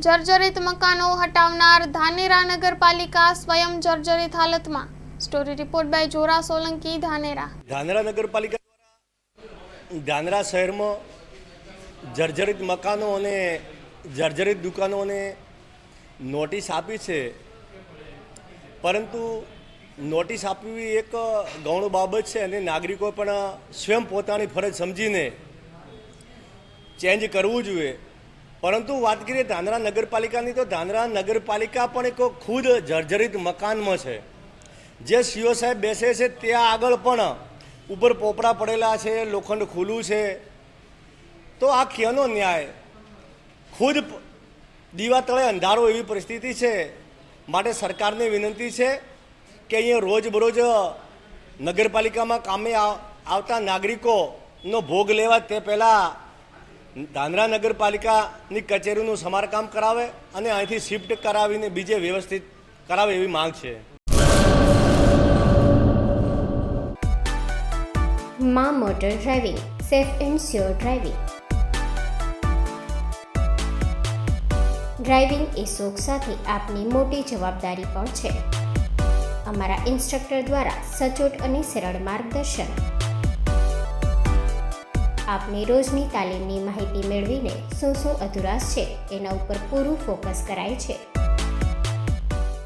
જર્જરિત મકાનો હટાવનાર ધાનેરા નગરપાલિકા સ્વયં જર્જરિત હાલતમાં। Story report by Jora Solanki, Dhanera. Dhanera નગરપાલિકા દ્વારા ધાનેરા શહેરમાં જર્જરિત મકાનો અને જર્જરિત દુકાનોને નોટિસ આપી છે, પરંતુ નોટિસ આપવી એક ગૌણ બાબત છે અને નાગરિકો પણ સ્વયં પોતાની ફરજ સમજીને ચેન્જ કરવું જોઈએ। પરંતુ વાત કરીએ ધાનેરા નગરપાલિકાની, તો ધાનેરા નગરપાલિકા પણ એક ખુદ જર્જરિત મકાનમાં છે। જે સીઓ સાહેબ બેસે છે ત્યાં આગળ પણ ઉપર પોપડા પડેલા છે, લોખંડ ખુલ્લું છે, તો આ ક્યાંનો ન્યાય? ખુદ દીવા તળે અંધારો એવી પરિસ્થિતિ છે। માટે સરકારને વિનંતી છે કે અહીંયા રોજબરોજ નગરપાલિકામાં કામે આવતા નાગરિકોનો ભોગ લેવા તે પહેલાં ધાનેરા નગરપાલિકાની કચેરીનું સમારકામ કરાવે અને અહીંથી શિફ્ટ કરાવીને બીજે વ્યવસ્થિત કરાવે એવી માંગ છે। માં motor driving, safe and sure driving. Driving એ શોખ સાથે આપની મોટી જવાબદારી પણ છે। અમારા ઇન્સ્ટ્રક્ટર દ્વારા સચોટ અને સરળ માર્ગદર્શન। આપની રોજની તાલીમની માહિતી મેળવીને શું અધુરાશ છે એના ઉપર પૂરું ફોકસ કરાય છે।